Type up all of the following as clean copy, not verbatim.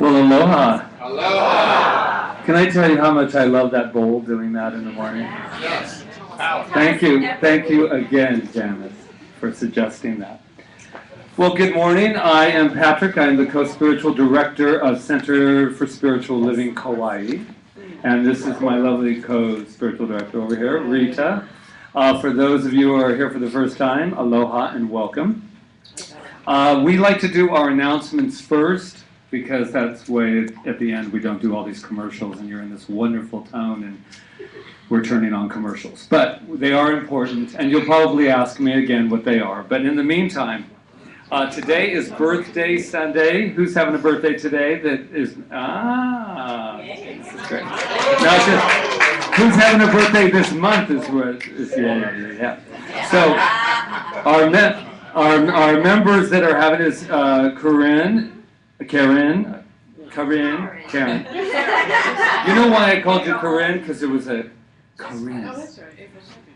Well, aloha. Aloha. Can I tell you how much I love that bowl doing that in the morning? Yes. Thank you. Thank you again, Janice, for suggesting that. Well, good morning. I am Patrick. I am the co-spiritual director of Center for Spiritual Living Kauai. And this is my lovely co-spiritual director over here, Rita. For those of you who are here for the first time, aloha and welcome. We like to do our announcements first, because that's way at the end we don't do all these commercials and you're in this wonderful town and we're turning on commercials. But they are important, and you'll probably ask me again what they are. But in the meantime, today is birthday Sunday. Who's having a birthday today? That is, this is great. Not just, who's having a birthday this month is what is, yeah. So, our members that are having is Karen. You know why I called you Karen? Because it was a Karen.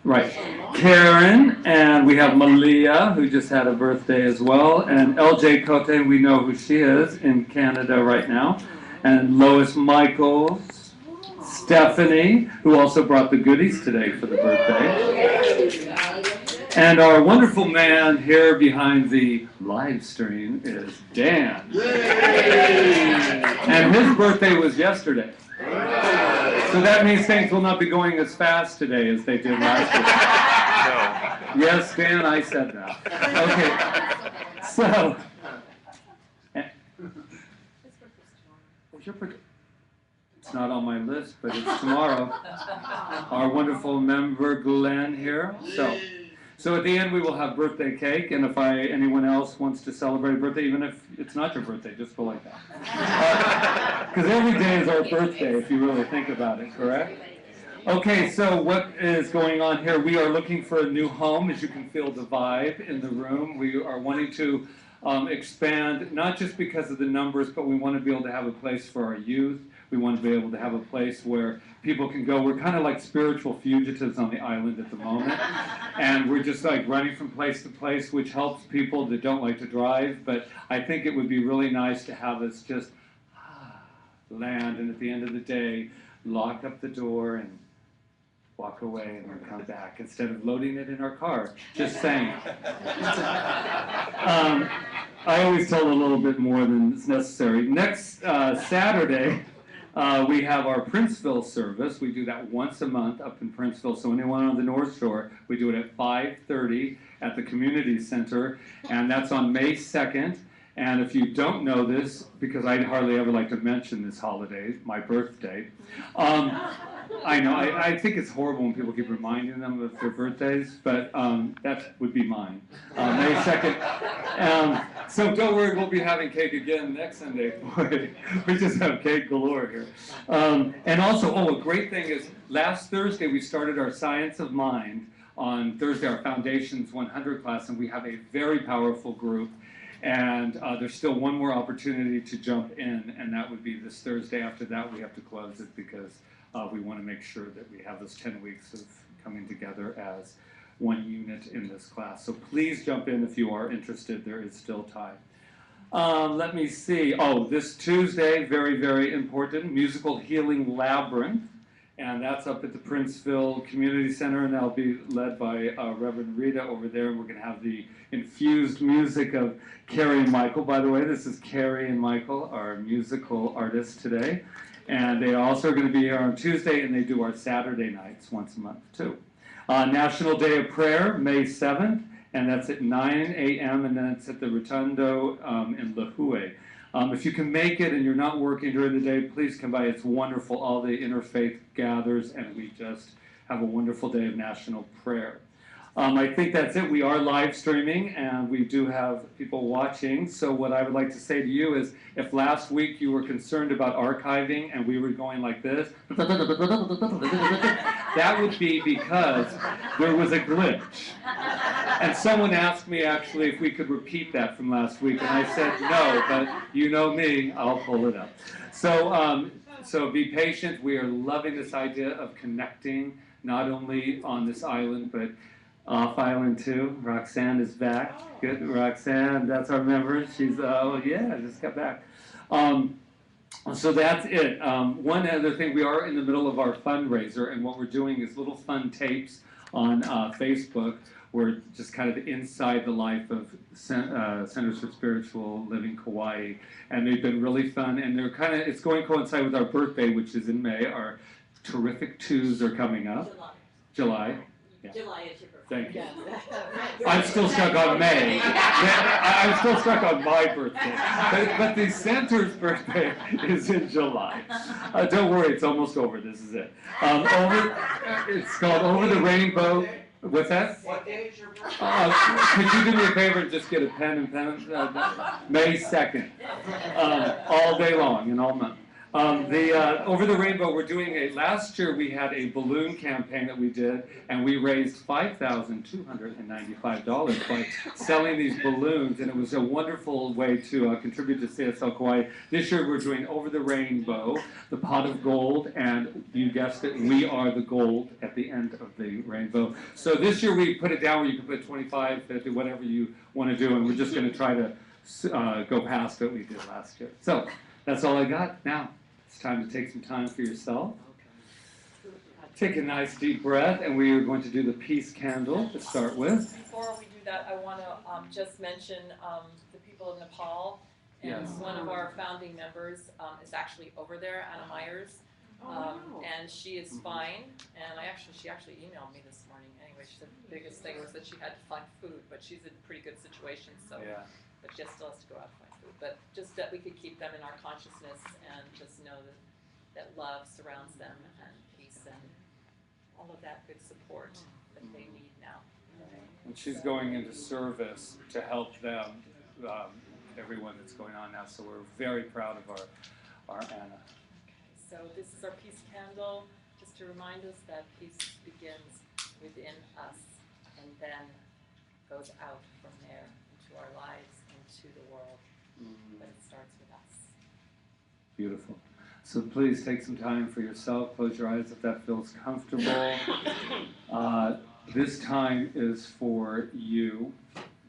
Right. Karen, and we have Malia, who just had a birthday as well, and LJ Cote, we know who she is in Canada right now, and Lois Michaels, Stephanie, who also brought the goodies today for the birthday. And our wonderful man here behind the live stream is Dan. And his birthday was yesterday. So that means things will not be going as fast today as they did last year. No. Yes, Dan, I said that. Okay. So, it's not on my list, but it's tomorrow. Our wonderful member Glenn here. So at the end we will have birthday cake, and if anyone else wants to celebrate a birthday, even if it's not your birthday, just go like that. Because every day is our birthday if you really think about it, correct? Okay, so what is going on here? We are looking for a new home. As you can feel the vibe in the room. We are wanting to expand, not just because of the numbers, but we want to be able to have a place for our youth. We want to be able to have a place where people can go. We're kind of like spiritual fugitives on the island at the moment. And we're just like running from place to place, which helps people that don't like to drive. But I think it would be really nice to have us just land, and at the end of the day, lock up the door and walk away and then come back instead of loading it in our car. Just saying. I always tell a little bit more than is necessary. Next Saturday, we have our Princeville service. We do that once a month up in Princeville. So anyone on the North Shore, we do it at 5:30 at the Community Center, and that's on May 2nd. And if you don't know this, because I hardly ever like to mention this holiday, my birthday, I know, I think it's horrible when people keep reminding them of their birthdays, but that would be mine, May 2nd. So don't worry, we'll be having cake again next Sunday. Boy, we just have cake galore here. And also, a great thing is, last Thursday we started our Science of Mind on Thursday, our Foundations 100 class, and we have a very powerful group. And there's still one more opportunity to jump in, and that would be this Thursday. After that, we have to close it because we want to make sure that we have those 10 weeks of coming together as one unit in this class. So please jump in if you are interested. There is still time. Let me see. This Tuesday, very, very important, Musical Healing Labyrinth. And that's up at the Princeville Community Center, and that'll be led by Reverend Rita over there. And we're going to have the infused music of Carrie and Michael. By the way, this is Carrie and Michael, our musical artists today. And they also are going to be here on Tuesday, and they do our Saturday nights once a month, too. National Day of Prayer, May 7th, and that's at 9 a.m., and then it's at the Rotundo in Lihue. If you can make it and you're not working during the day, please come by. It's wonderful. All the interfaith gathers, and we just have a wonderful day of national prayer. I think that's it. We are live streaming, and we do have people watching. So what I would like to say to you is, if last week you were concerned about archiving and we were going like this, that would be because there was a glitch. And someone asked me, actually, if we could repeat that from last week, and I said no, but you know me, I'll pull it up. So be patient. We are loving this idea of connecting, not only on this island, but off island too. Roxanne is back. Good, Roxanne, that's our member. She's, just got back. So that's it. One other thing, we are in the middle of our fundraiser, and what we're doing is little fun tapes on Facebook. We're just kind of inside the life of Centers for Spiritual Living Kauai, and they've been really fun. And they're kind of, it's going to coincide with our birthday, which is in May. Our terrific twos are coming up. July. Yeah. July is your birthday. Thank you. I'm still stuck on May. I'm still stuck on my birthday. But the center's birthday is in July. Don't worry, it's almost over. This is it. It's called Over the Rainbow. What's that? What day is your birthday? Could you do me a favor and just get a pen and pen? May 2nd. All day long and all month. Over the Rainbow, we're doing last year we had a balloon campaign that we did, and we raised $5,295 by selling these balloons, and it was a wonderful way to contribute to CSL Kauai. This year we're doing Over the Rainbow, the pot of gold, and you guessed it, we are the gold at the end of the rainbow. So this year we put it down where you can put 25, 50, whatever you want to do, and we're just going to try to go past what we did last year. So that's all I got. Now it's time to take some time for yourself. Take a nice deep breath, and we are going to do the peace candle to start with. Before we do that, I want to just mention the people of Nepal, and Yes. one of our founding members is actually over there, Anna Myers, and she is fine. And she actually emailed me this morning. Anyway, she said the biggest thing was that she had to find food, but she's in a pretty good situation. So, Yeah. but she still has to go out and find food. But just that we could keep them in our consciousness and just know that love surrounds them and peace and all of that good support that they need now. And she's going into service to help them, everyone that's going on now. So we're very proud of our Anna. So this is our peace candle, just to remind us that peace begins within us and then goes out from there into our lives, into the world. But it starts with us. Beautiful. So please take some time for yourself. Close your eyes if that feels comfortable. This time is for you.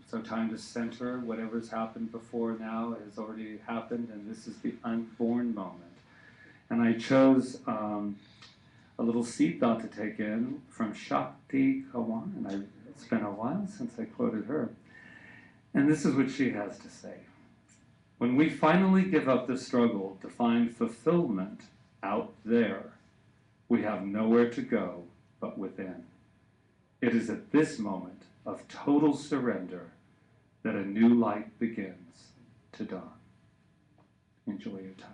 So time to center. Whatever's happened before now has already happened, and this is the unborn moment. And I chose a little seed thought to take in from Shakti Kauai, and it's been a while since I quoted her. And this is what she has to say. When we finally give up the struggle to find fulfillment out there, we have nowhere to go but within. It is at this moment of total surrender that a new light begins to dawn. Enjoy your time.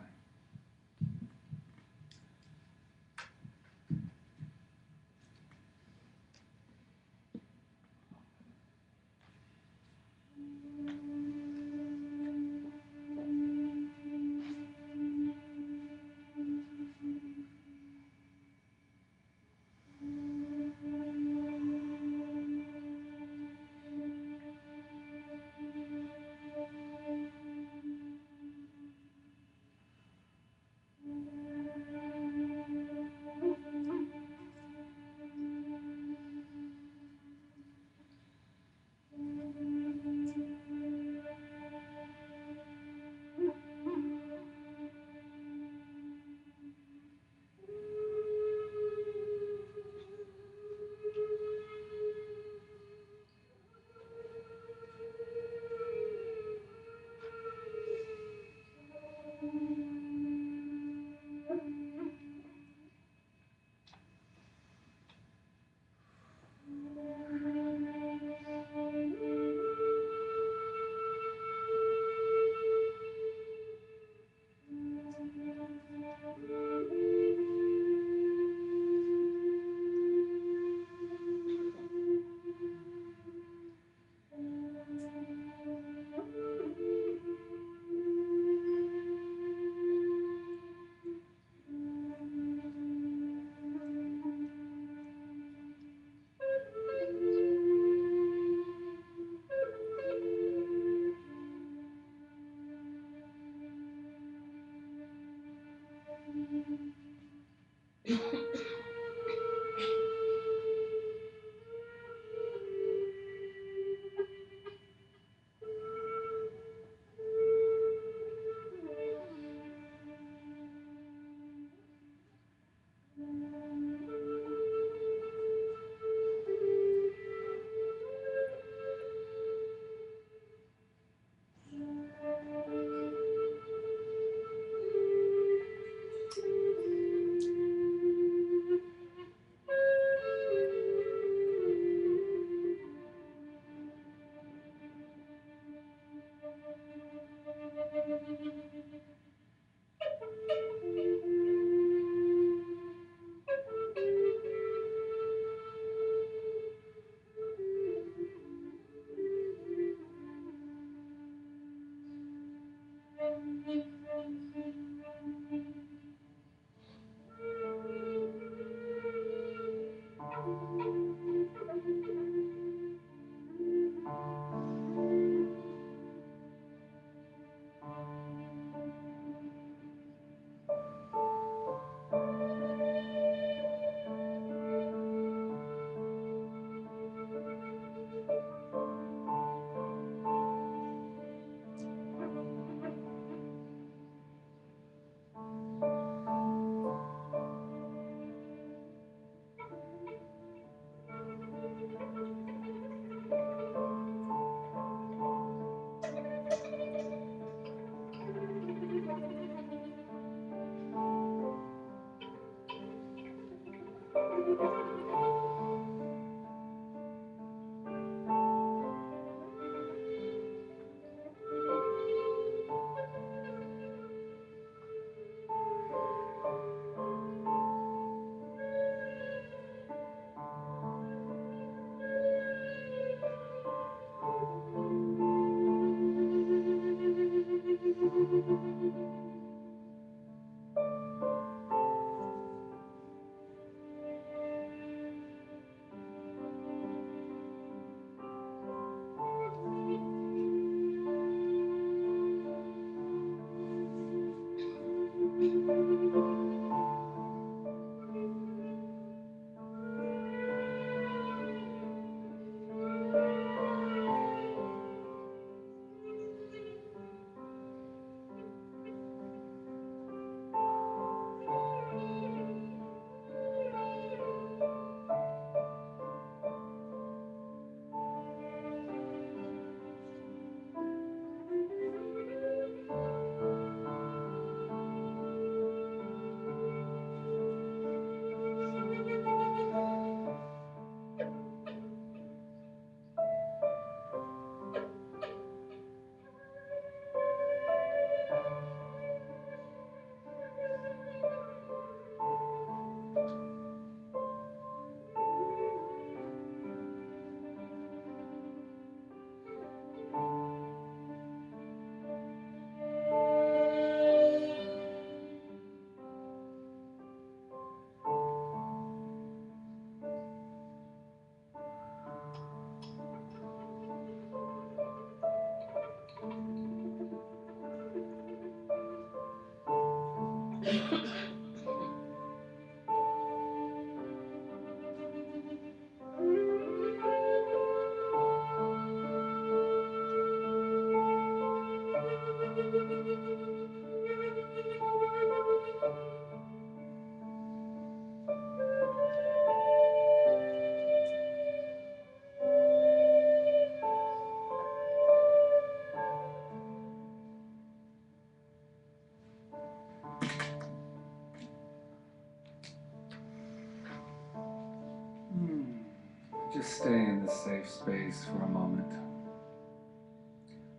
Just stay in this safe space for a moment.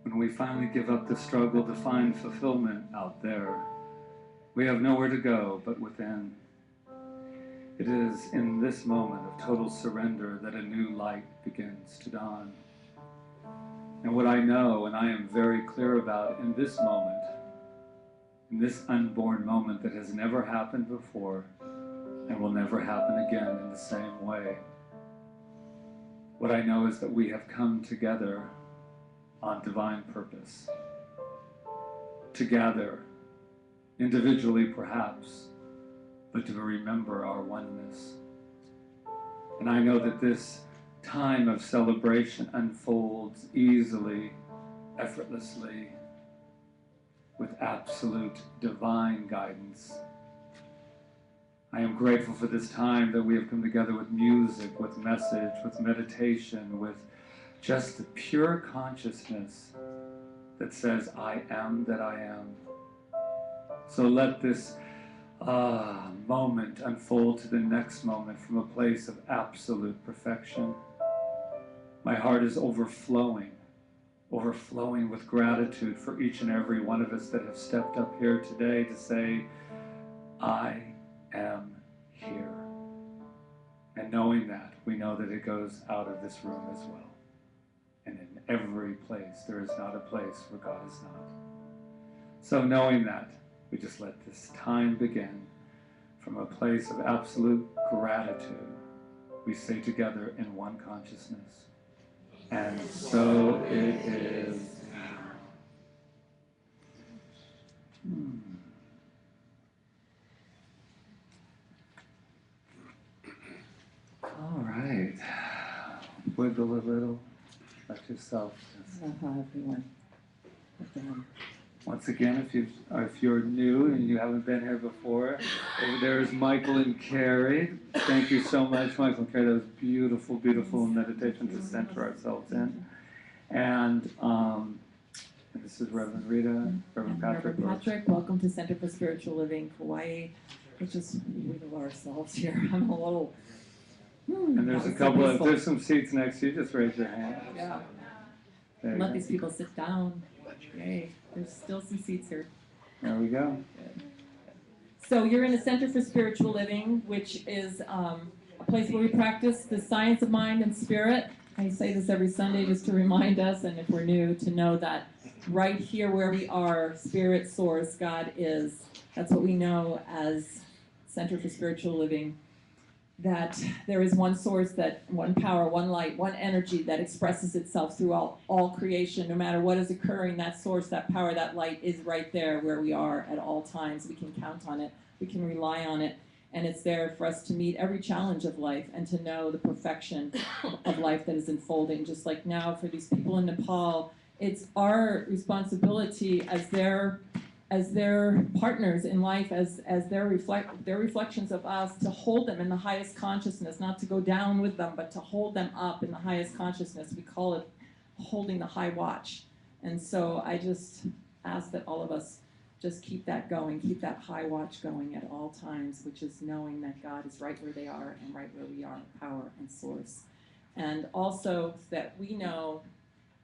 When we finally give up the struggle to find fulfillment out there, we have nowhere to go but within. It is in this moment of total surrender that a new light begins to dawn. And what I know, and I am very clear about in this moment, in this unborn moment that has never happened before and will never happen again in the same way, what I know is that we have come together on divine purpose, to gather, individually perhaps, but to remember our oneness. And I know that this time of celebration unfolds easily, effortlessly, with absolute divine guidance. I am grateful for this time that we have come together with music, with message, with meditation, with just the pure consciousness that says, I am that I am. So let this moment unfold to the next moment from a place of absolute perfection. My heart is overflowing with gratitude for each and every one of us that have stepped up here today to say, I am here. And knowing that, we know that it goes out of this room as well. And in every place, there is not a place where God is not. So knowing that, we just let this time begin from a place of absolute gratitude. We say together in one consciousness. And so it is now. All right. Wiggle a little. Let yourself just... everyone. Once again, if you're new and you haven't been here before, over there is Michael and Carrie. Thank you so much, Michael and Carrie. That was beautiful, beautiful meditation to center ourselves in. And this is Reverend Rita, Reverend Patrick. Reverend Patrick, welcome to Center for Spiritual Living, Kauai. Let's just wiggle ourselves here. I'm a little And there's that a was so couple of, peaceful. there's some seats next to you, just raise your hand. Yeah. There you Let go. these people sit down. Yay. There's still some seats here. There we go. So you're in a Center for Spiritual Living, which is a place where we practice the science of mind and spirit. I say this every Sunday just to remind us, and if we're new, to know that right here where we are, Spirit, Source, God is. That's what we know as Center for Spiritual Living. That there is one source, that one power, one light, one energy that expresses itself through all creation. No matter what is occurring, that source, that power, that light is right there where we are at all times. We can count on it. We can rely on it. And it's there for us to meet every challenge of life and to know the perfection of life that is unfolding. Just like now for these people in Nepal, it's our responsibility as their partners in life, as their reflections of us, to hold them in the highest consciousness, not to go down with them, but to hold them up in the highest consciousness. We call it holding the high watch. And so I just ask that all of us just keep that going, keep that high watch going at all times, which is knowing that God is right where they are and right where we are, power and source. And also that we know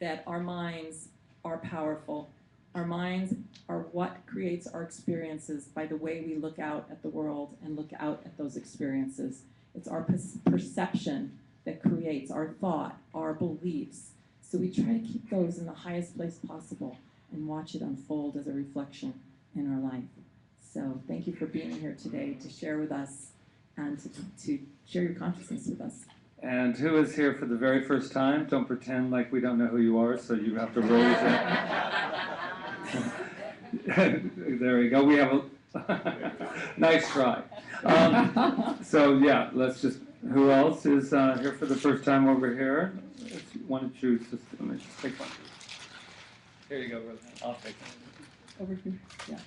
that our minds are powerful. Our minds are what creates our experiences by the way we look out at the world and look out at those experiences. It's our perception that creates our thought, our beliefs. So we try to keep those in the highest place possible and watch it unfold as a reflection in our life. So thank you for being here today to share with us and to share your consciousness with us. And who is here for the very first time? Don't pretend like we don't know who you are, so you have to raise it. There we go. We have a nice try. So yeah, let's just. Who else is here for the first time over here? If you want to choose, let me just take one. Here you go, Roseanne. I'll take one. Over here. Yeah.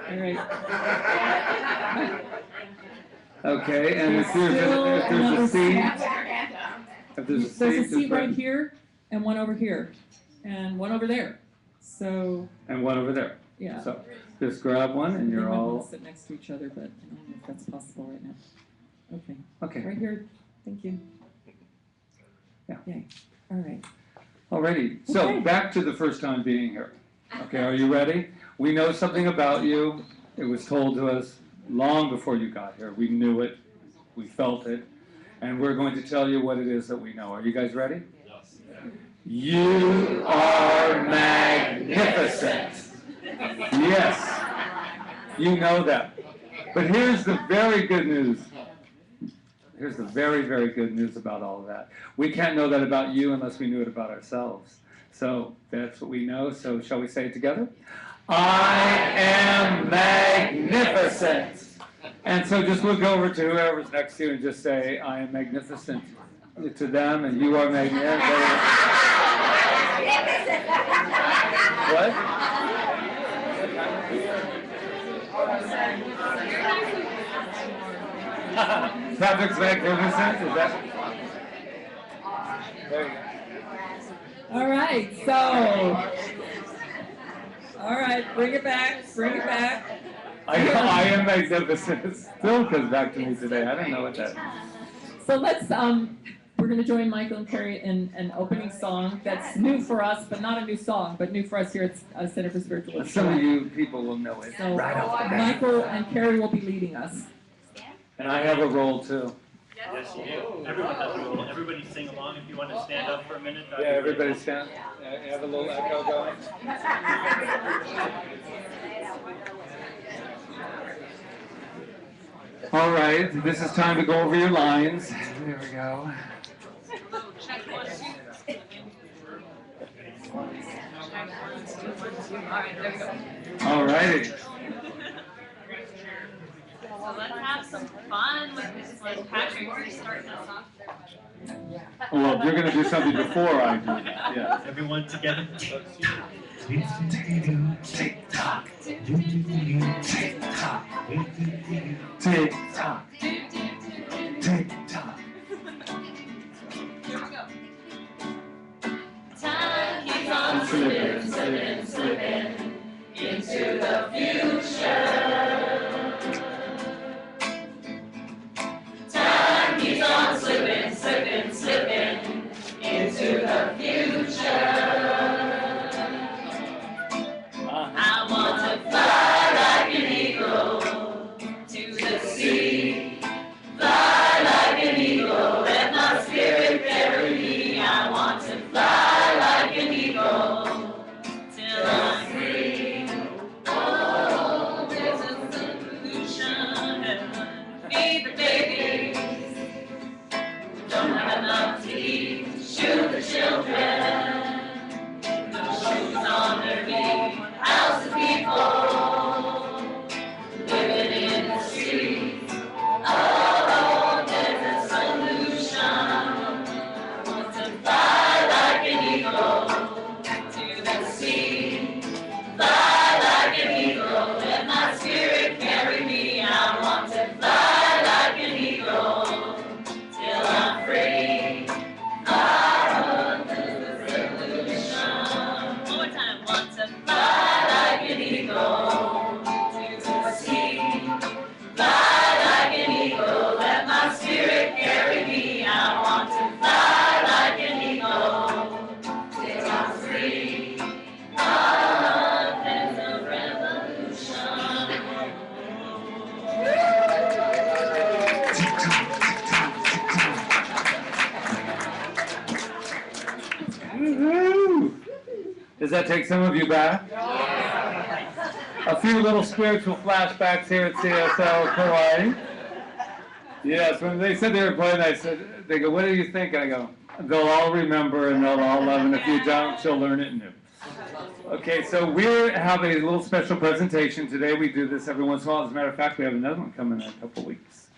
There you All right. go. Okay, and if there's a seat, There's a seat right here, and one over here, and one over there. So and one over there. yeah. So just grab one, and We you're might want all to sit next to each other, but I don't know if that's possible right now. Okay. okay. Right here. Thank you. Yeah. Yay. All right. Alrighty. So Okay. back to the first time being here. Okay, are you ready? We know something about you. It was told to us long before you got here. We knew it. We felt it. And we're going to tell you what it is that we know. Are you guys ready? Yes. You are magnificent. Yes. You know that. But here's the very good news. Here's the very, very good news about all of that. We can't know that about you unless we knew it about ourselves. So that's what we know. So shall we say it together? I am magnificent. And so just look over to whoever's next to you and just say, I am magnificent to them, and you are magnificent. What? Patrick's magnificent? Is that? There you go. All right. So. All right. Bring it back. Bring it back. I am magnificent. It still comes back to me today. I don't know what that is. So let's. We're going to join Michael and Carrie in an opening song that's new for us, but not a new song, but new for us here at Center for Spiritual Living. Some of you people will know it So right off the bat. Michael and Carrie will be leading us. And I have a role too. Yes, you do. Everyone has a role. Everybody sing along if you want to stand up for a minute. Yeah, everybody stand. Have a little echo going. All right, this is time to go over your lines. There we go. All righty. So let's have some fun with this one. Patrick, you're starting us off. Well, you're going to do something before I do that. Yeah. Everyone together. Tick tock. Tick tock. Tick tock. Tick tock. Here we go. Time keeps on slipping, slipping, slipping into into the future. Time keeps on slipping, slipping, slipping into the future. I want to fly like an eagle to the sea. Fly like an eagle, let my spirit carry me. I want to fly like an eagle till I'm free. Oh, there's a solution. Feed the babies who don't have enough to eat. Shoot the children. No shoes on their feet. House of people living in the streets. Oh, there's a solution. I want to fly like an eagle to the sea. Fly like an eagle, let my spirit carry me. I want to fly like an eagle till I'm free. Oh, there's a solution. One more time. Want to fly like an eagle to the sea. Fly like an eagle, let my spirit carry me. I want to fly like an eagle till I'm free. Oh, there's a revolution. Woohoo! Does that take some of you back? A few little spiritual flashbacks here at CSL Kauai. Yes, when they said they were playing, I said, they go, what do you think? And I go, they'll all remember and they'll all love, and if you don't, she'll learn it new. Okay, so we have a little special presentation today. We do this every once in a while. As a matter of fact, we have another one coming in a couple weeks.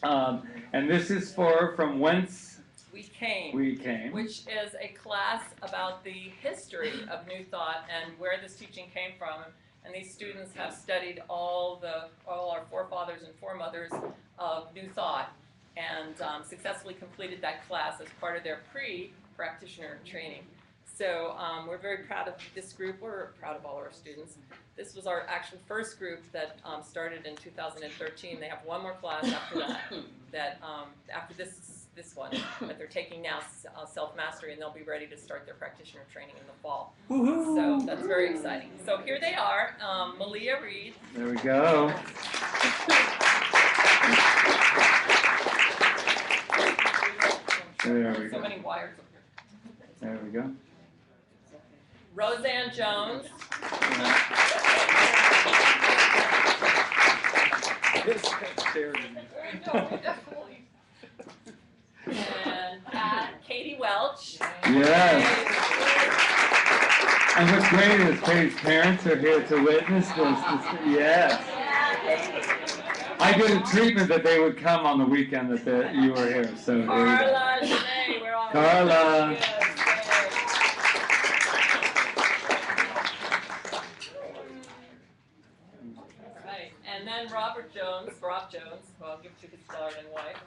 And this is from whence We came. came. Which is a class about the history of New Thought and where this teaching came from. And these students have studied all our forefathers and foremothers of New Thought and successfully completed that class as part of their pre-practitioner training. So we're very proud of this group. We're proud of all our students. This was our actual first group that started in 2013. They have one more class after that, after this one that they're taking now, self-mastery, and they'll be ready to start their practitioner training in the fall. So that's very exciting. So here they are, Malia Reed. There we go. There we So go. many wires up here. There we go. Roseanne Jones. And Katie Welch. Yes. And what's great is Katie's parents are here to witness this. Yes. I did a treatment that they would come on the weekend that you were here. So Carla, Janae, we're all Carla. Yes, yay. Right, and then Rob Jones, who I'll give to his daughter and wife.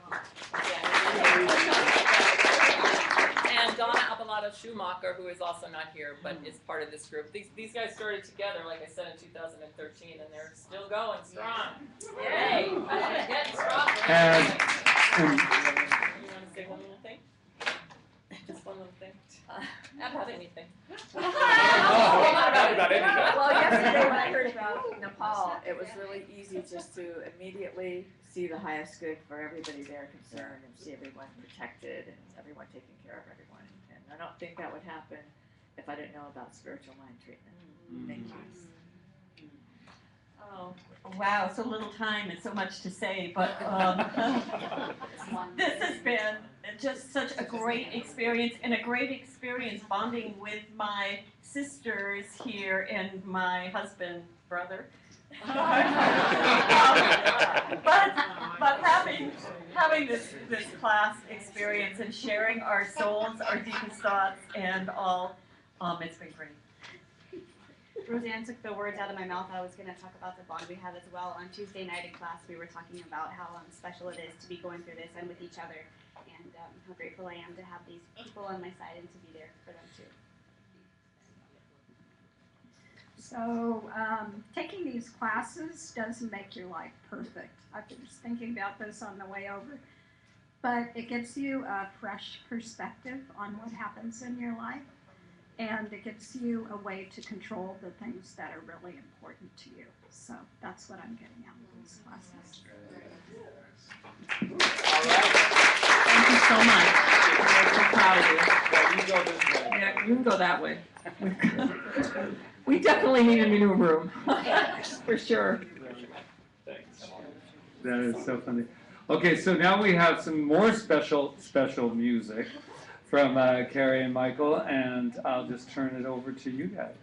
And Donna Abelardo Schumacher, who is also not here, but is part of this group. These guys started together, like I said, in 2013, and they're still going strong. Yay! They're getting stronger. You want to say one little thing? Just one little thing? About anything. Not about anything. Well, yesterday when I heard about Nepal, it was really easy just to immediately see the highest good for everybody there concerned and see everyone protected and everyone taking care of everyone. And I don't think that would happen if I didn't know about spiritual mind treatment. Thank you. Oh, wow, so little time and so much to say, but this has been just such a great experience, and a great experience bonding with my sisters here and my husband, brother. But having this class experience and sharing our souls, our deepest thoughts, and all, it's been great. Roseanne took the words out of my mouth. I was going to talk about the bond we have as well. On Tuesday night in class, we were talking about how special it is to be going through this and with each other, and how grateful I am to have these people on my side and to be there for them too. So taking these classes doesn't make your life perfect. I was thinking about this on the way over. But it gives you a fresh perspective on what happens in your life. And it gives you a way to control the things that are really important to you. So that's what I'm getting out of these classes. All right. Thank you so much. I'm so proud of you. Yeah, you go this way. Yeah, you can go that way. We definitely need a new room, for sure. Thanks. That is so funny. Okay, so now we have some more special music from Carrie and Michael, and I'll just turn it over to you guys.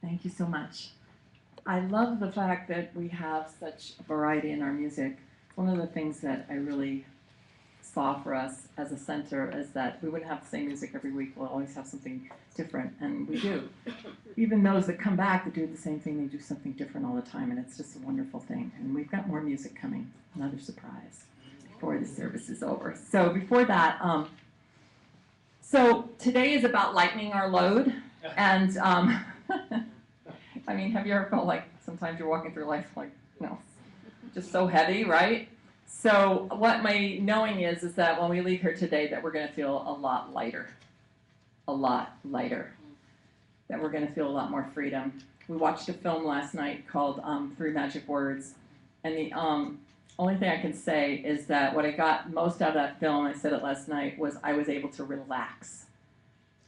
Thank you so much. I love the fact that we have such variety in our music. One of the things that I really saw for us as a center is that we wouldn't have the same music every week. We'll always have something different, and we do. Even those that come back that do the same thing, they do something different all the time, and it's just a wonderful thing. And we've got more music coming, another surprise, before the service is over. So before that, so today is about lightening our load, and I mean, have you ever felt like sometimes you're walking through life like, just so heavy, right? So what my knowing is that when we leave here today that we're going to feel a lot lighter, that we're going to feel a lot more freedom. We watched a film last night called 3 Magic Words, and the only thing I can say is that what I got most out of that film, I said it last night, was I was able to relax,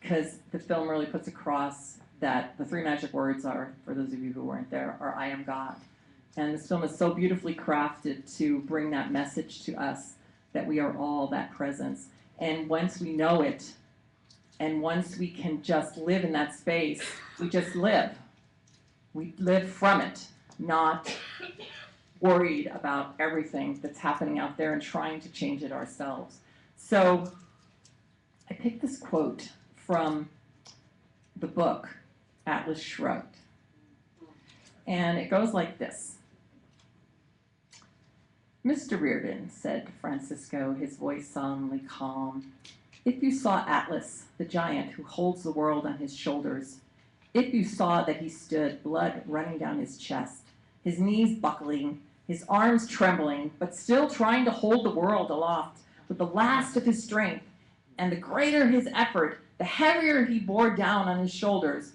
because the film really puts across that the 3 magic words are, for those of you who weren't there, are I am God. And this film is so beautifully crafted to bring that message to us that we are all that presence. And once we know it, and once we can just live in that space, we just live. We live from it, not worried about everything that's happening out there and trying to change it ourselves. So I picked this quote from the book Atlas Shrugged. And it goes like this. "Mr. Reardon," said Francisco, his voice solemnly calm, "if you saw Atlas, the giant who holds the world on his shoulders, if you saw that he stood, blood running down his chest, his knees buckling, his arms trembling, but still trying to hold the world aloft with the last of his strength, and the greater his effort, the heavier he bore down on his shoulders,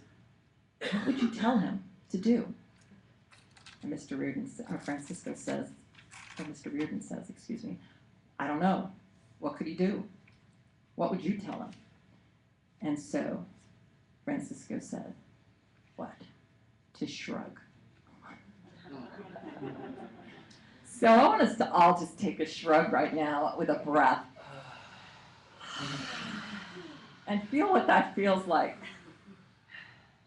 what would you tell him to do?" And Mr. Reardon, Francisco says, or Mr. Reardon says, excuse me, "I don't know. What could he do? What would you tell him?" And so Francisco said, "What? To shrug." So I want us to all just take a shrug right now with a breath and feel what that feels like.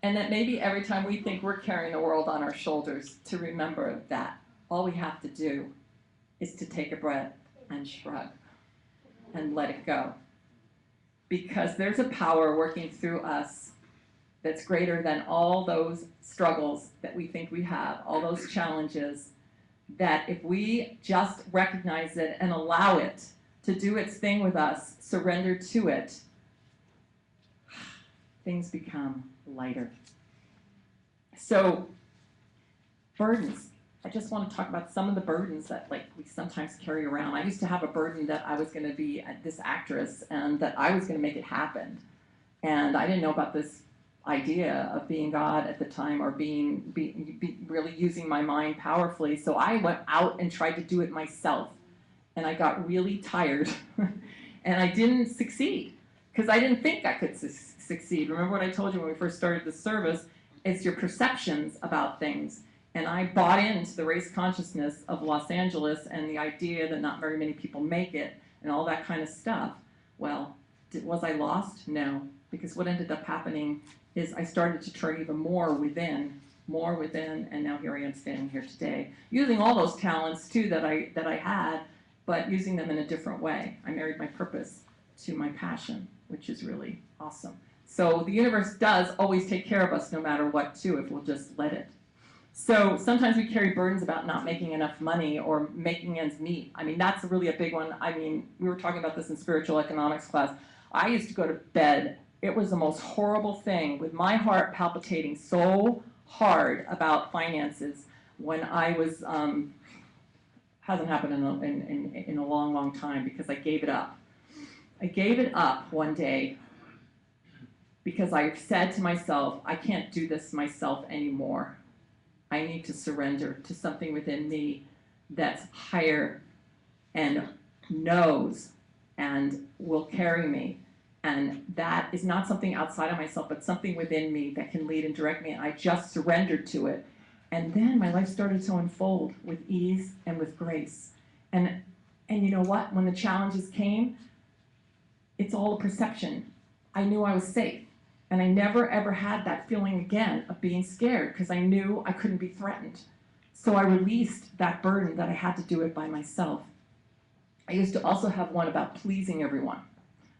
And that maybe every time we think we're carrying the world on our shoulders, to remember that all we have to do is to take a breath and shrug and let it go. Because there's a power working through us that's greater than all those struggles that we think we have, all those challenges, that if we just recognize it and allow it to do its thing with us, surrender to it, things become lighter. So, burdens. I just want to talk about some of the burdens that we sometimes carry around. I used to have a burden that I was going to be this actress and that I was going to make it happen. And I didn't know about this idea of being God at the time, or being really using my mind powerfully. So I went out and tried to do it myself. And I got really tired. And I didn't succeed because I didn't think I could succeed. Remember what I told you when we first started the service? It's your perceptions about things. And I bought into the race consciousness of Los Angeles and the idea that not very many people make it and all that kind of stuff. Well, was I lost? No. Because what ended up happening is I started to turn even more within, and now here I am standing here today, using all those talents too that I had, but using them in a different way. I married my purpose to my passion, which is really awesome. So the universe does always take care of us no matter what too, if we'll just let it. So sometimes we carry burdens about not making enough money or making ends meet. I mean, that's really a big one. I mean, we were talking about this in spiritual economics class. I used to go to bed. It was the most horrible thing, with my heart palpitating so hard about finances when I was, hasn't happened in a long, long time, because I gave it up. I gave it up one day because I said to myself, I can't do this myself anymore. I need to surrender to something within me that's higher and knows and will carry me. And that is not something outside of myself, but something within me that can lead and direct me. And I just surrendered to it. And then my life started to unfold with ease and with grace. And you know what? When the challenges came, it's all a perception. I knew I was safe. And I never, ever had that feeling again of being scared, because I knew I couldn't be threatened. So I released that burden that I had to do it by myself. I used to also have one about pleasing everyone.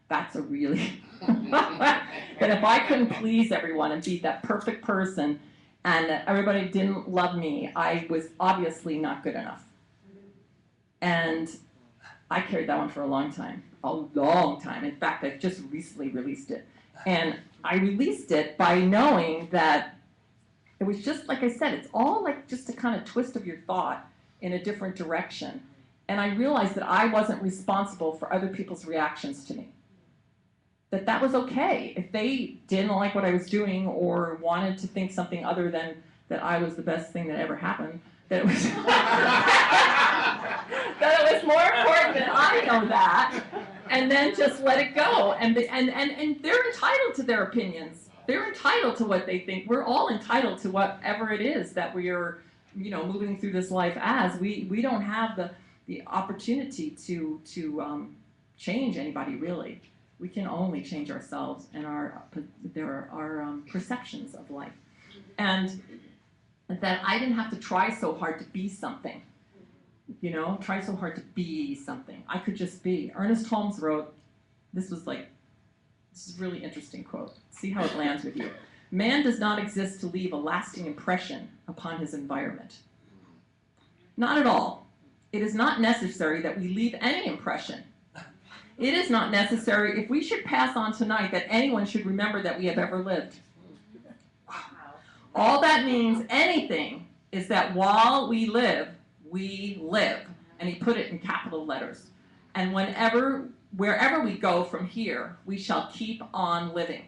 That's a really, that if I couldn't please everyone and be that perfect person and that everybody didn't love me, I was obviously not good enough. And I carried that one for a long time. In fact, I've just recently released it. And I released it by knowing that it was just, like I said, it's all like just a kind of twist of your thought in a different direction. And I realized that I wasn't responsible for other people's reactions to me. That was okay. If they didn't like what I was doing or wanted to think something other than that I was the best thing that ever happened, that it was, that it was more important that I know that, and then just let it go. And they're entitled to their opinions. They're entitled to what they think. We're all entitled to whatever it is that we are, moving through this life as. We don't have the opportunity to change anybody, really. We can only change ourselves and our perceptions of life. And that I didn't have to try so hard to be something. You know, try so hard to be something. I could just be. Ernest Holmes wrote, this is a really interesting quote. See how it lands with you. Man does not exist to leave a lasting impression upon his environment. Not at all. It is not necessary that we leave any impression. It is not necessary if we should pass on tonight that anyone should remember that we have ever lived. All that means anything is that while we live, we live. And he put it in capital letters. And wherever we go from here, we shall keep on living.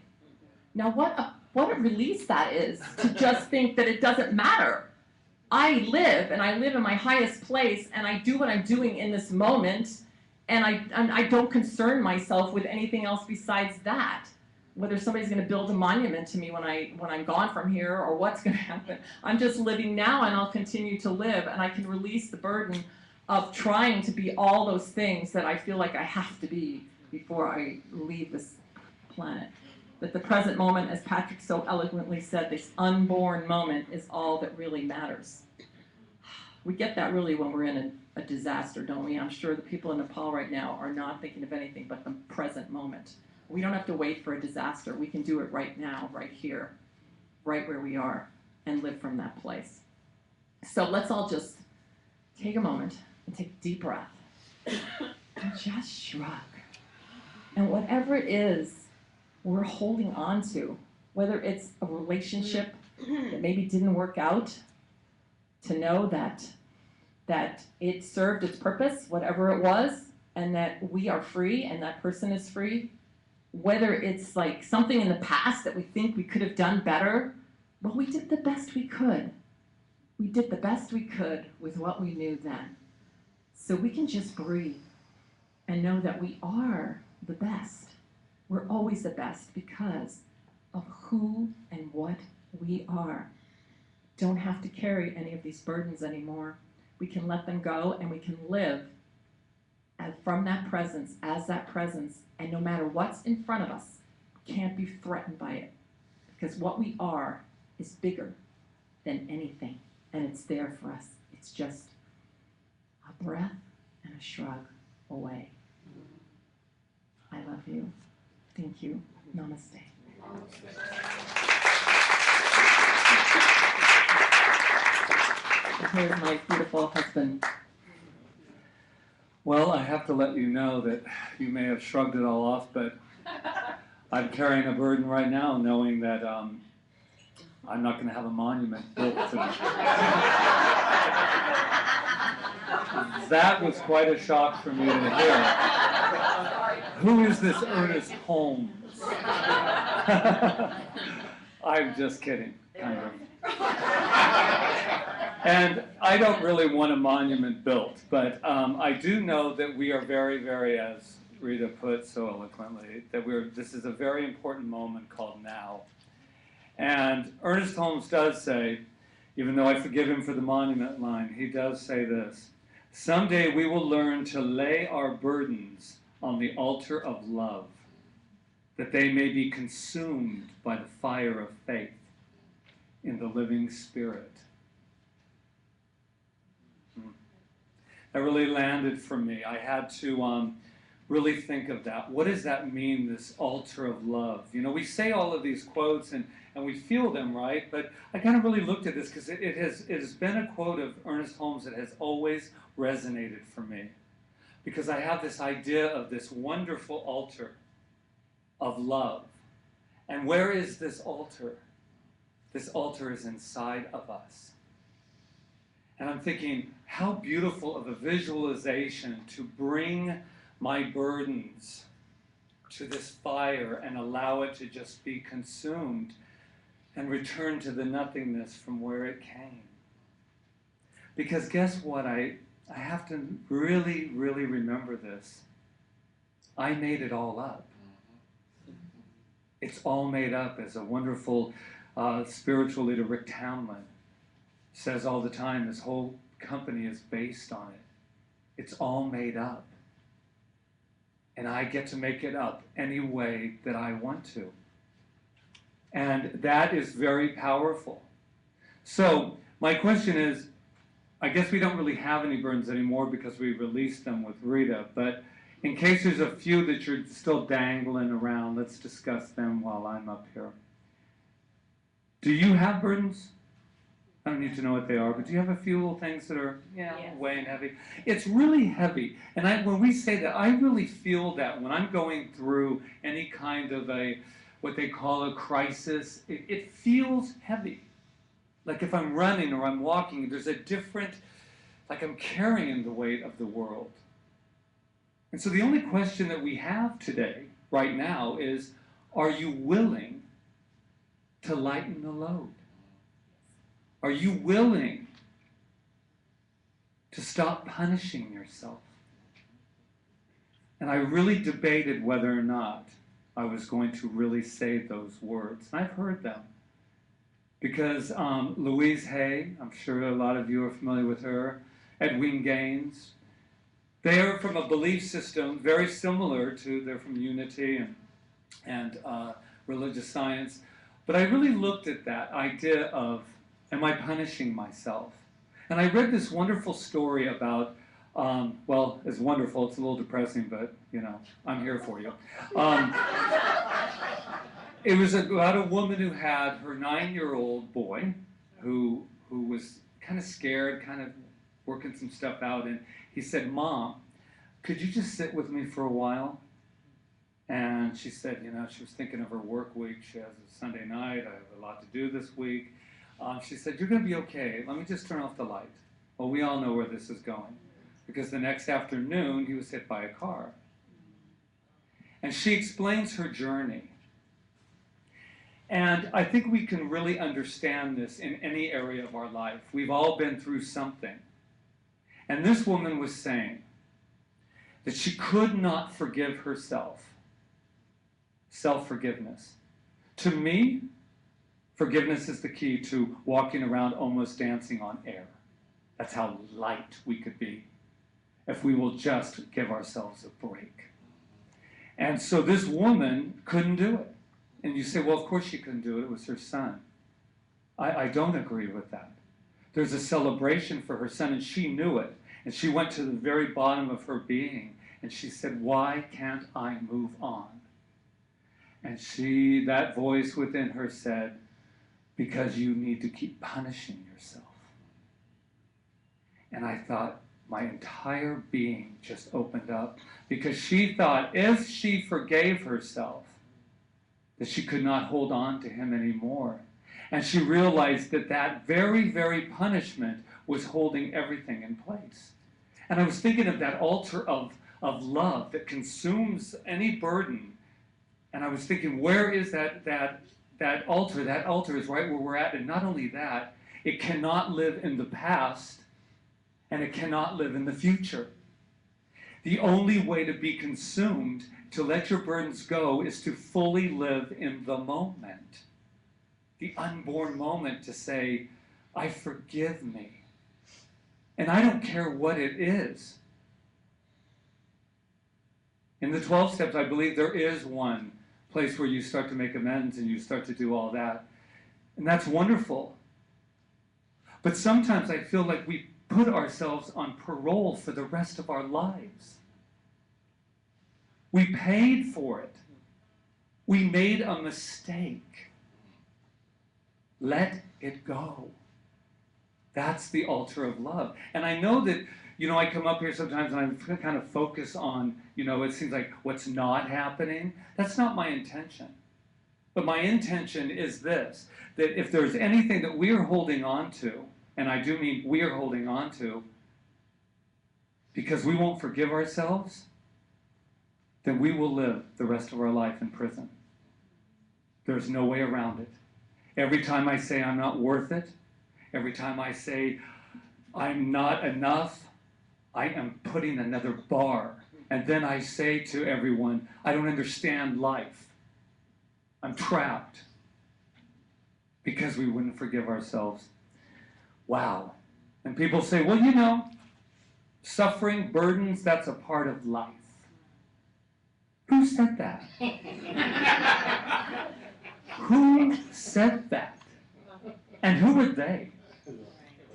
Now what a release that is, to just think that it doesn't matter. I live, and I live in my highest place, and I do what I'm doing in this moment, and I don't concern myself with anything else besides that. Whether somebody's going to build a monument to me when I'm gone from here, or what's going to happen. I'm just living now, and I'll continue to live, and I can release the burden of trying to be all those things that I feel like I have to be before I leave this planet. That the present moment, as Patrick so eloquently said, this unborn moment is all that really matters. We get that really when we're in a disaster, don't we? I'm sure the people in Nepal right now are not thinking of anything but the present moment. We don't have to wait for a disaster. We can do it right now, right here, right where we are, and live from that place. So let's all just take a moment and take a deep breath and just shrug. And whatever it is we're holding on to, whether it's a relationship that maybe didn't work out, to know that it served its purpose, whatever it was, and that we are free and that person is free. Whether it's like something in the past that we think we could have done better, well, we did the best we could. We did the best we could with what we knew then. So we can just breathe and know that we are the best. We're always the best because of who and what we are. Don't have to carry any of these burdens anymore. We can let them go, and we can live from that presence, as that presence, and no matter what's in front of us, we can't be threatened by it, because what we are is bigger than anything, and it's there for us. It's just a breath and a shrug away. I love you. Thank you. Namaste. Here's my beautiful husband. Well, I have to let you know that you may have shrugged it all off, but I'm carrying a burden right now, knowing that I'm not going to have a monument built to me. That was quite a shock for me to hear. Who is this Ernest Holmes? I'm just kidding, kind of. And I don't really want a monument built, but I do know that we are very, very, as Rita put so eloquently, that this is a very important moment called now. And Ernest Holmes does say, even though I forgive him for the monument line, he does say this: someday we will learn to lay our burdens on the altar of love, that they may be consumed by the fire of faith in the living Spirit. That really landed for me. I had to really think of that. What does that mean, this altar of love? You know, we say all of these quotes and we feel them, right? But I kind of really looked at this because it has been a quote of Ernest Holmes that has always resonated for me. Because I have this idea of this wonderful altar of love. And where is this altar? This altar is inside of us. And I'm thinking, how beautiful of a visualization to bring my burdens to this fire and allow it to just be consumed and return to the nothingness from where it came. Because guess what? I have to really, really remember this. I made it all up. It's all made up, as a wonderful spiritual leader, Rick Townley, says all the time. This whole company is based on it. It's all made up. And I get to make it up any way that I want to. And that is very powerful. So my question is, I guess we don't really have any burdens anymore because we released them with Rita, but in case there's a few that you're still dangling around, let's discuss them while I'm up here. Do you have burdens? I don't need to know what they are, but do you have a few little things that are, Yes. weighing heavy? It's really heavy. And when we say that, I really feel that when I'm going through any kind of what they call a crisis, it feels heavy. Like if I'm running or I'm walking, there's a different, like I'm carrying the weight of the world. And so the only question that we have today, right now, is, are you willing to lighten the load? Are you willing to stop punishing yourself? And I really debated whether or not I was going to really say those words. And I've heard them. Because Louise Hay, I'm sure a lot of you are familiar with her, Edwin Gaines, they are from a belief system very similar to, they're from Unity and religious science. But I really looked at that idea of, am I punishing myself? And I read this wonderful story about, well, it's wonderful, it's a little depressing, but, I'm here for you. It was about a woman who had her 9-year-old boy who was kind of scared, kind of working some stuff out, and he said, "Mom, could you just sit with me for a while?" And she said, she was thinking of her work week. She has a Sunday night. I have a lot to do this week. She said, "You're going to be okay. Let me just turn off the light." Well, we all know where this is going, because the next afternoon he was hit by a car. And she explains her journey. And I think we can really understand this in any area of our life. We've all been through something. And this woman was saying that she could not forgive herself. Self-forgiveness. To me, forgiveness is the key to walking around almost dancing on air. That's how light we could be if we will just give ourselves a break. And so this woman couldn't do it. And you say, well, of course she couldn't do it. It was her son. I don't agree with that. There's a celebration for her son, and she knew it. And she went to the very bottom of her being, and she said, why can't I move on? And that voice within her said, because you need to keep punishing yourself. And I thought, my entire being just opened up, because she thought if she forgave herself, that she could not hold on to him anymore. And she realized that that very, very punishment was holding everything in place. And I was thinking of that altar of love that consumes any burden. And I was thinking, where is that altar? That altar is right where we're at. And not only that, it cannot live in the past, and it cannot live in the future. The only way to be consumed, to let your burdens go, is to fully live in the moment. The unborn moment, to say, I forgive me. And I don't care what it is. In the 12 steps, I believe there is one place where you start to make amends and you start to do all that. And that's wonderful. But sometimes I feel like we put ourselves on parole for the rest of our lives. We paid for it. We made a mistake. Let it go. That's the altar of love. And I know that, I come up here sometimes and I kind of focus on, it seems like what's not happening. That's not my intention. But my intention is this, that if there's anything that we are holding on to, and I do mean we are holding on to, because we won't forgive ourselves, then we will live the rest of our life in prison. There's no way around it. Every time I say I'm not worth it, every time I say I'm not enough, I am putting another bar. And then I say to everyone, I don't understand life. I'm trapped. Because we wouldn't forgive ourselves. Wow. And people say, well, suffering, burdens, that's a part of life. Who said that? Who said that? And who are they?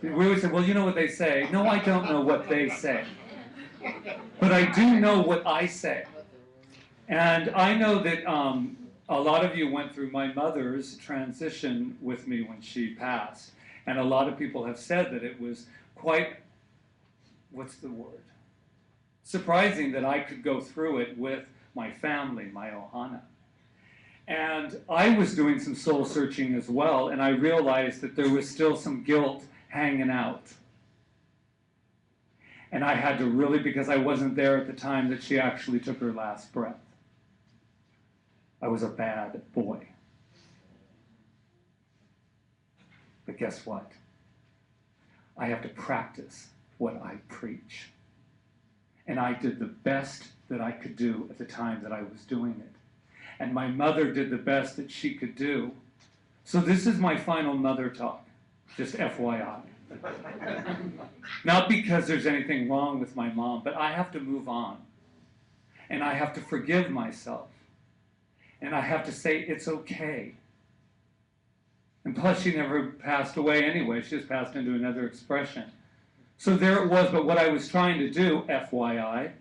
We always say, well, you know what they say. No, I don't know what they say. But I do know what I say. And I know that a lot of you went through my mother's transition with me when she passed. And a lot of people have said that it was quite, what's the word? Surprising that I could go through it with my family, my ohana. And I was doing some soul searching as well, and I realized that there was still some guilt hanging out. And I had to really, because I wasn't there at the time that she actually took her last breath. I was a bad boy. But guess what? I have to practice what I preach. And I did the best that I could do at the time that I was doing it. And my mother did the best that she could do. So this is my final mother talk, just FYI. Not because there's anything wrong with my mom, but I have to move on. And I have to forgive myself. And I have to say it's okay. And plus she never passed away anyway, she just passed into another expression. So there it was, but what I was trying to do, FYI,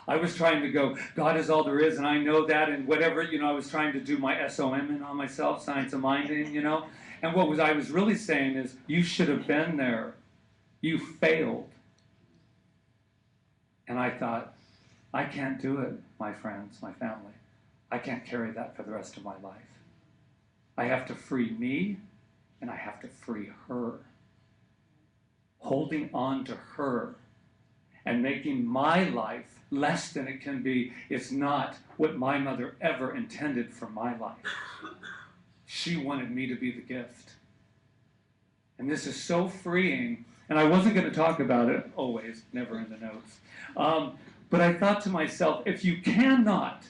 I was trying to go, God is all there is, and I know that, and whatever, you know, I was trying to do my SOM in on myself, science of minding, you know. And what I was really saying is, you should have been there. You failed. And I thought, I can't do it, my friends, my family. I can't carry that for the rest of my life. I have to free me, and I have to free her. Holding on to her and making my life less than it can be is not what my mother ever intended for my life. She wanted me to be the gift. And this is so freeing. And I wasn't going to talk about it, always, never in the notes. But I thought to myself, if you cannot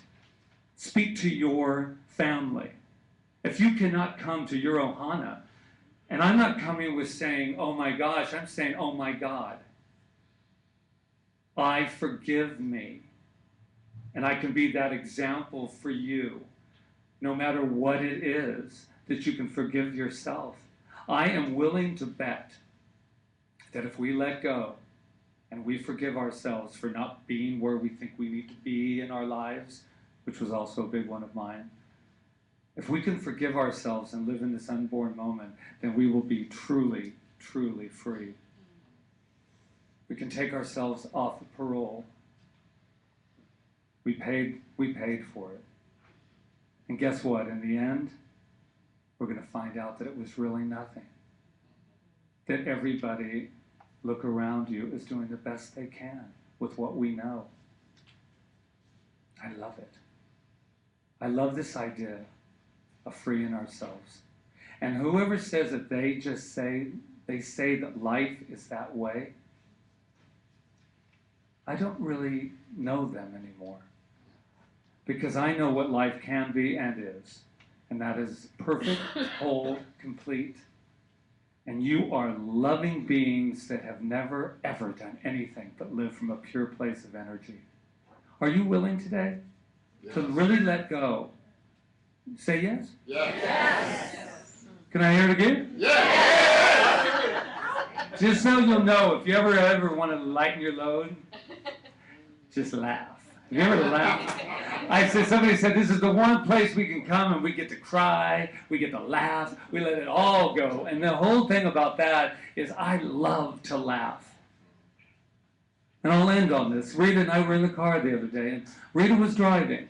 speak to your family, if you cannot come to your ohana, and I'm not coming with saying, oh my gosh, I'm saying, oh my God. I forgive me. And I can be that example for you, no matter what it is, that you can forgive yourself. I am willing to bet that if we let go and we forgive ourselves for not being where we think we need to be in our lives, which was also a big one of mine, if we can forgive ourselves and live in this unborn moment, then we will be truly, truly free. We can take ourselves off of parole. We paid for it. And guess what? In the end, we're going to find out that it was really nothing. That everybody, look around you, is doing the best they can with what we know. I love it. I love this idea of freeing ourselves. And whoever says that they say that life is that way, I don't really know them anymore. Because I know what life can be and is. And that is perfect, whole, complete. And you are loving beings that have never, ever done anything but live from a pure place of energy. Are you willing today to really let go? Say yes? Yes. Yes. Can I hear it again? Yes. Just so you'll know, if you ever want to lighten your load, just laugh. Have you ever laughed? Somebody said, this is the one place we can come and we get to cry, we get to laugh, we let it all go. And the whole thing about that is I love to laugh. And I'll end on this. Rita and I were in the car the other day, and Rita was driving.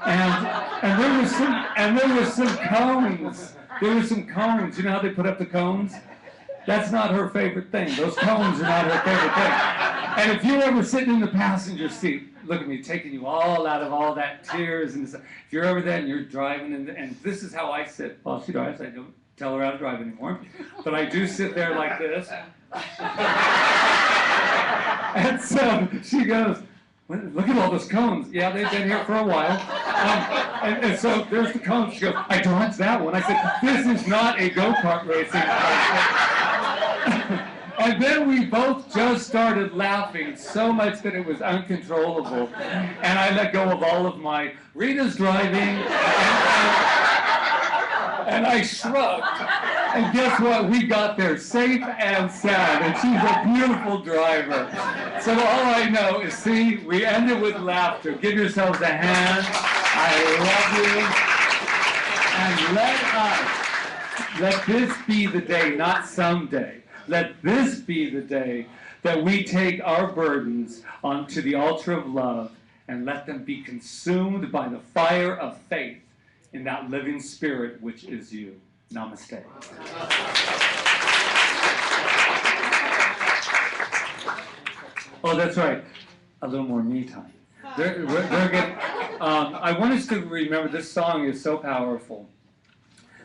And there was some cones. There were some cones. You know how they put up the cones? That's not her favorite thing. Those cones are not her favorite thing. And if you're ever sitting in the passenger seat, look at me, taking you all out of all that tears and stuff. If you're over there and you're driving, and this is how I sit while she drives. I don't tell her how to drive anymore, but I do sit there like this. And so she goes, look at all those cones. Yeah, they've been here for a while. And so there's the cones. She goes, I dodged that one. I said, this is not a go-kart racing. And then we both just started laughing so much that it was uncontrollable. And I let go of all of my Rita's driving, and I shrugged. And guess what? We got there safe and sound, and she's a beautiful driver. So all I know is, see, we ended with laughter. Give yourselves a hand. I love you. And let this be the day, not someday. Let this be the day that we take our burdens onto the altar of love and let them be consumed by the fire of faith in that living spirit which is you. Namaste. Oh, that's right. A little more me time. They're getting, I want us to remember this song is so powerful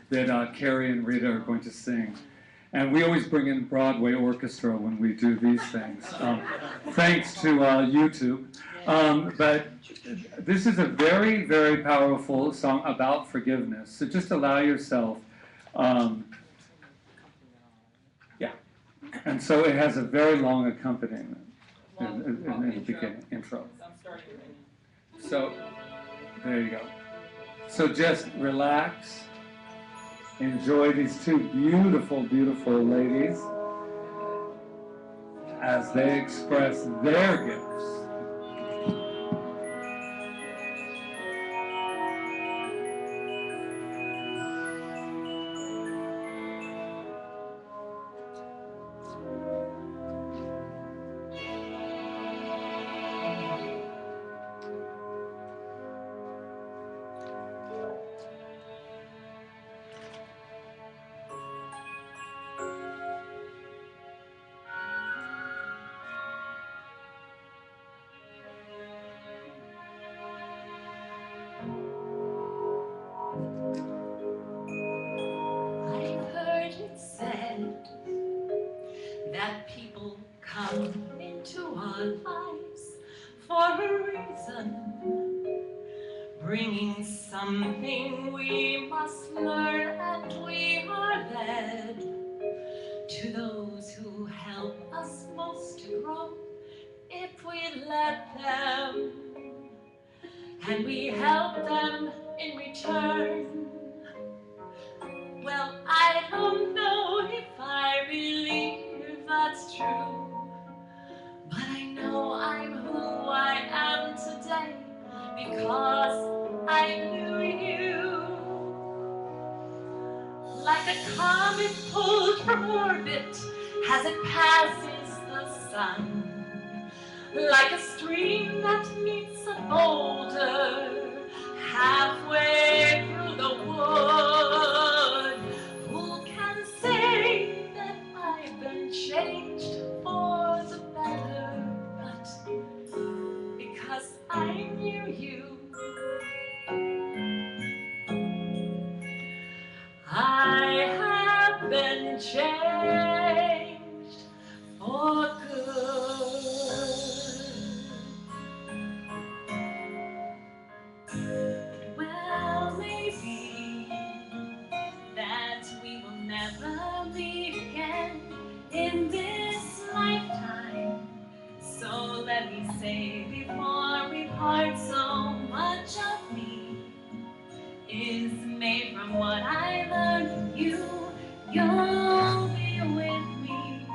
that Carrie and Rita are going to sing. And we always bring in Broadway orchestra when we do these things, thanks to YouTube. But this is a very, very powerful song about forgiveness. So just allow yourself, yeah. And so it has a very long accompaniment in the beginning, intro. So there you go. So just relax. Enjoy these two beautiful, beautiful ladies as they express their gifts. That people come into our lives for a reason, bringing something we must learn, and we are led to those who help us most to grow if we let them, and we help them in return. Well, I don't know if I believe that's true, but I know I'm who I am today because I knew you. Like a comet pulled from orbit as it passes the sun, like a stream that meets a boulder halfway through the wood. Who can say that I've been changed for the better? But because I knew you, I have been changed for good. Well, maybe that we will never meet again in this lifetime. So let me say before we part, so much of me is made from what I learned from you. You'll be with me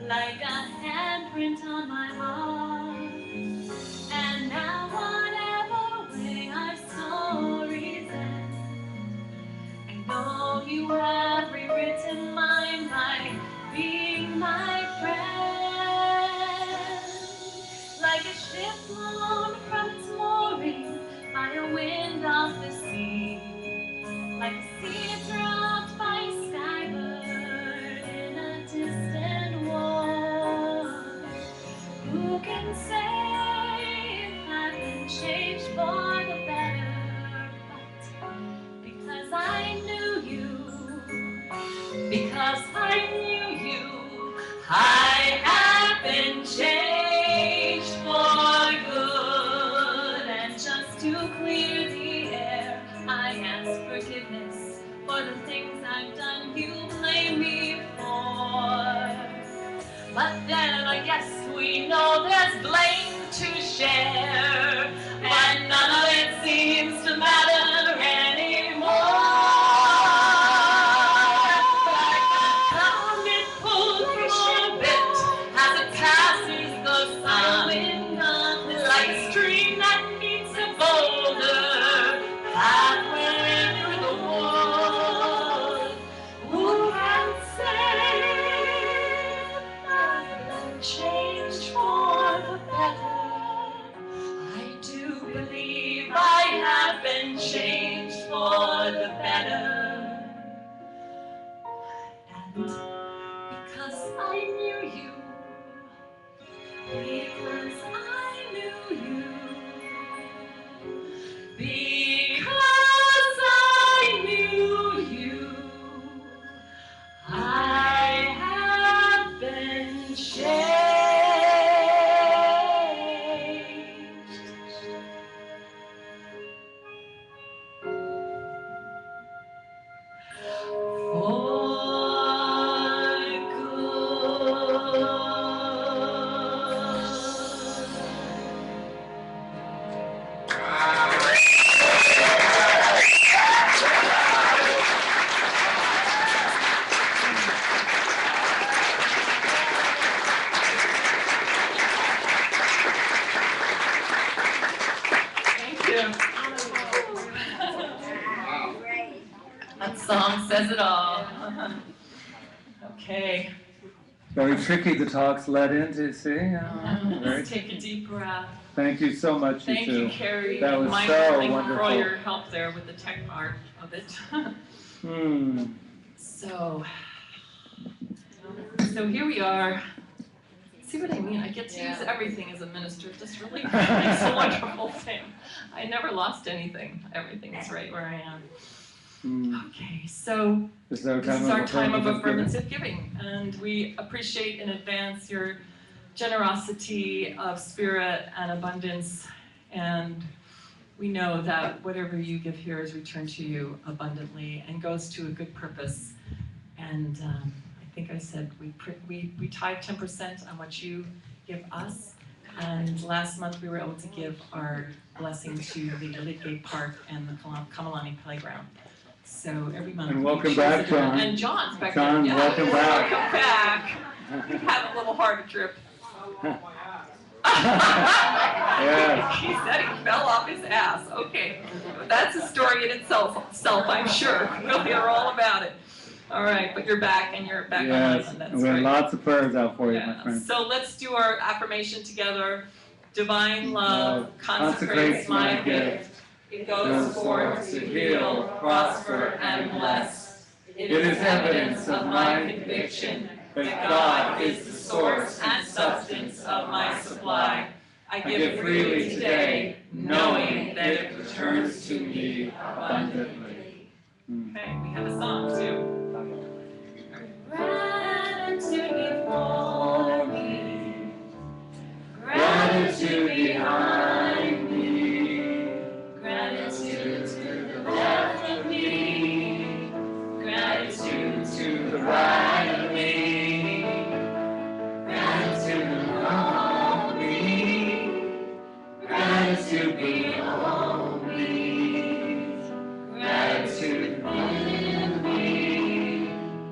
like a handprint on my heart. And now whatever way our stories end, I know you have rewritten mine by being my friend. Like a ship blown from its mooring by a wind off the sea, like a seed dropped by a skybird in a distant war. Who can say if I've been changed for the better? But because I knew you, because I knew you, I have been changed for good. And just to clear the air, I ask forgiveness for the things I've done you blame me for. But then I guess we know there's blame to share, and none of it seems to matter anymore. better. I do believe I have been changed for the better. And because I knew you, because I knew you, because I knew you, I have been changed. That song says it all. Okay. Very tricky, the talks led into, see? Let's take a deep breath. Thank you so much, Thank you two. you, Carrie. That was Michael, so thank wonderful. you for all your help there with the tech part of it. So here we are. See what I mean? I get to use everything as a minister. This really makes a wonderful thing. I never lost anything. Everything is right where I am. Okay, so this is our time of affirmative giving, and we appreciate in advance your generosity of spirit and abundance, and we know that whatever you give here is returned to you abundantly and goes to a good purpose. And I think I said we tithe 10% on what you give us, and last month we were able to give our blessing to the Lighten Park and the Kaua'i playground. So every month. And welcome back, John. And John's back John, there. welcome back. Welcome back. You've had a little harder trip. Yeah. He said he fell off his ass. Okay. That's a story in itself, I'm sure. We'll hear all about it. All right, but you're back and you're back Yes, on. That's and we have great. lots of prayers out for you, my friend. So let's do our affirmation together. Divine love consecrates my gift. It goes forth to heal, prosper, and bless. It is evidence of my conviction that God is the source and substance of my supply. I give freely today, knowing that it returns to me abundantly. Okay, we have a song too. Gratitude before me, gratitude behind me, gratitude to the left of me, gratitude to the right of me, gratitude above me, gratitude below me, gratitude in me,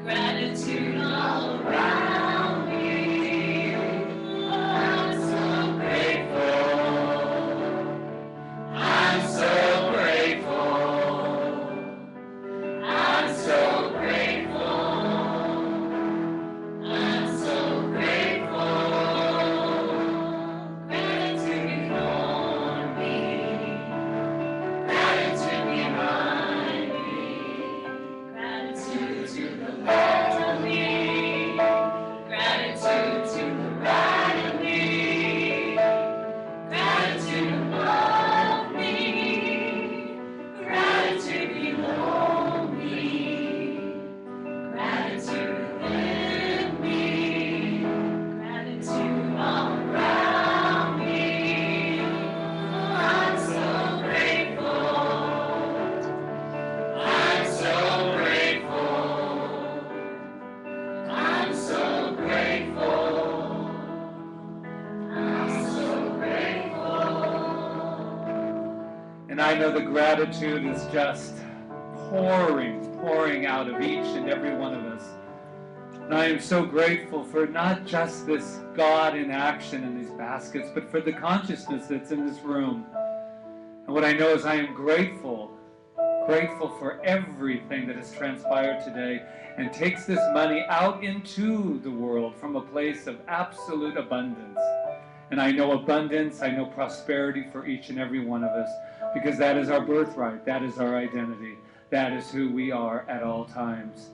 gratitude all around me. I'm so grateful. I'm so grateful. I'm so grateful. I'm so grateful. Gratitude before me. Gratitude behind me. Gratitude to the left of me. Gratitude to the right of me. Gratitude above me. Gratitude below me. Gratitude within me. Gratitude all around me. I'm so grateful. I'm so grateful. I'm so grateful. I'm so grateful. And I know the gratitude is just pouring out of each and every one of us. And I am so grateful for not just this God in action in these baskets, but for the consciousness that's in this room. And what I know is I am grateful for everything that has transpired today and takes this money out into the world from a place of absolute abundance. And I know abundance, I know prosperity for each and every one of us, because that is our birthright, that is our identity, that is who we are at all times.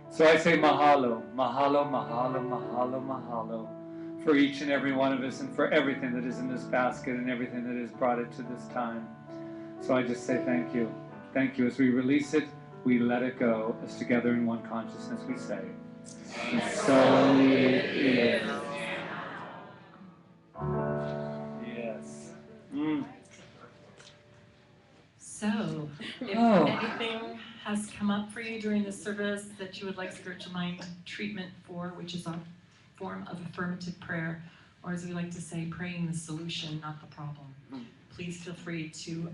So I say mahalo, mahalo, mahalo, mahalo, mahalo, for each and every one of us and for everything that is in this basket and everything that has brought it to this time. So I just say thank you. Thank you. As we release it, we let it go. As together in one consciousness we say, and so it is. Yes. So, if anything has come up for you during this service that you would like spiritual mind treatment for, which is a form of affirmative prayer, or as we like to say, praying the solution, not the problem, please feel free to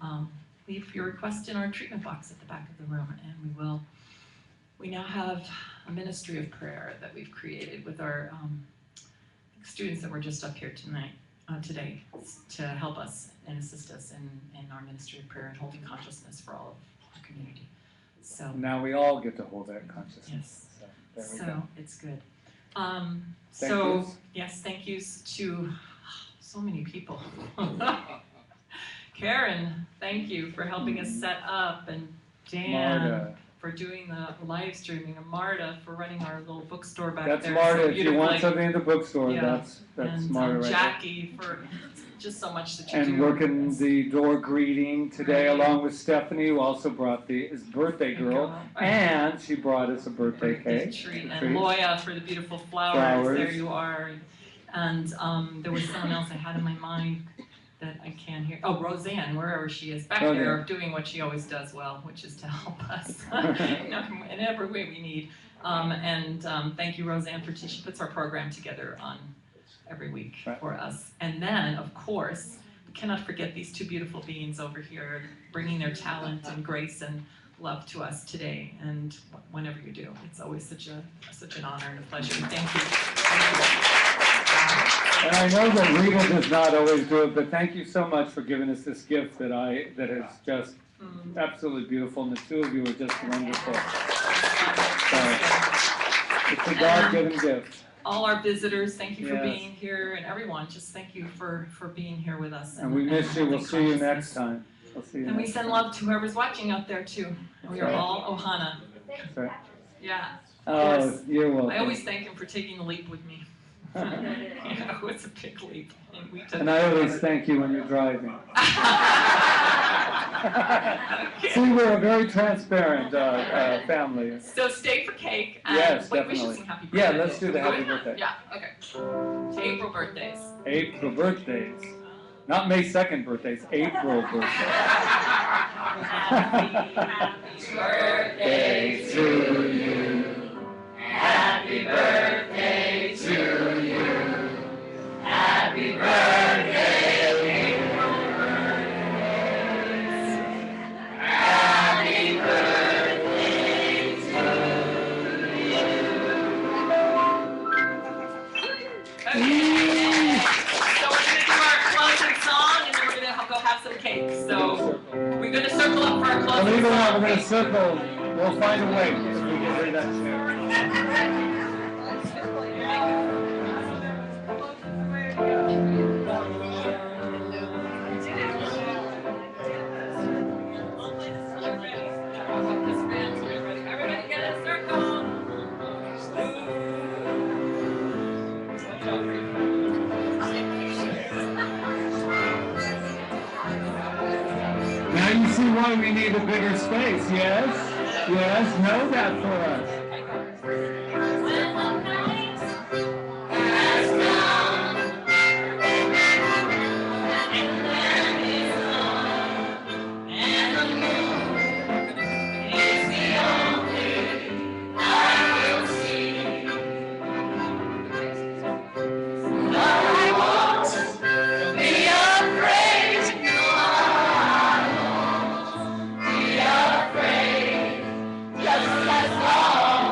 leave your request in our treatment box at the back of the room, and we now have a ministry of prayer that we've created with our students that were just up here today to help us and assist us in our ministry of prayer and holding consciousness for all of our community. So now we all get to hold that consciousness. Yes. So, there we go. It's good. Yes, thank yous to so many people. Karen, thank you for helping us set up, and Dan Marta for doing the live streaming, and Marta for running our little bookstore back That's there. Marta. So If you want something in the bookstore, yeah. that's and, Marta right Jackie for just so much that you do. And working the door greeting today, Right. along with Stephanie, who also brought his birthday girl, and she brought us a birthday cake. Treat. And Loya for the beautiful flowers. There you are. And there was someone else I had in my mind that I can't hear. Oh, Roseanne, wherever she is, back there, doing what she always does well, which is to help us in every way we need. Thank you, Roseanne, for she puts our program together on every week for us. And then, of course, we cannot forget these two beautiful beings over here bringing their talent and grace and love to us today and whenever you do. It's always such an honor and a pleasure. Thank you. And I know that Rita does not always do it, but thank you so much for giving us this gift that is just absolutely beautiful, and the two of you are just wonderful. So, it's a God-given gift. All our visitors, thank you for being here, and everyone, just thank you for being here with us. And we miss you. We'll see you next time. And we send love to whoever's watching out there too. We are all Ohana. That's right. Yeah. Oh, you're welcome. I always thank him for taking the leap with me. It's a big leap. And I always thank you when you're driving. See, we're a very transparent family. So stay for cake. And yes, wait, definitely. We should sing happy birthday. Yeah, let's do the happy birthday. Yeah, okay. To April birthdays. April birthdays. Not May 2nd birthdays, April birthdays. Happy birthday to you. Happy birthday to you. Happy birthday, April birthdays. Happy birthday to you. Okay. So we're going to do our closing song, and then we're going to go have some cake. So we're going to circle up for our closing Believe it or not, song. we're going to circle. We'll find a way if we can hear that chair. Everybody get in a circle. Now you see why we need a bigger space, yes? Yes, know that for us. When the night has come and the land is gone and the moon is the only light we'll see. But I won't be afraid. No, I won't be afraid. Just as long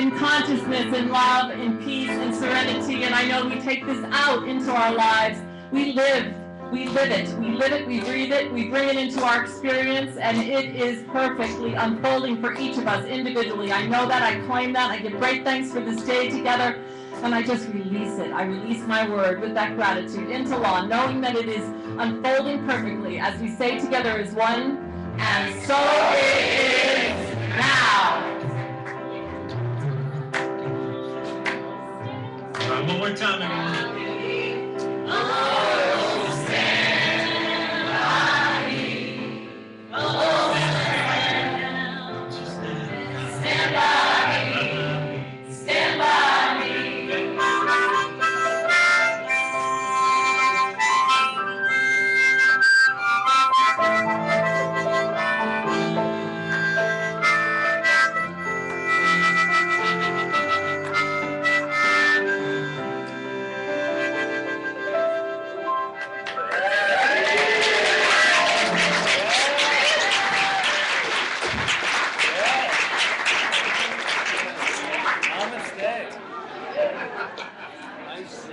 in consciousness, in love, in peace, in serenity, and I know we take this out into our lives. We live it, we breathe it, we bring it into our experience, and it is perfectly unfolding for each of us individually. I know that, I claim that, I give great thanks for this day together, and I just release it. I release my word with that gratitude into law, knowing that it is unfolding perfectly as we say together as one, and so it is now. All right, one more time, everyone. Oh, stand by me. Oh, stand by me. Stand by me. Nice.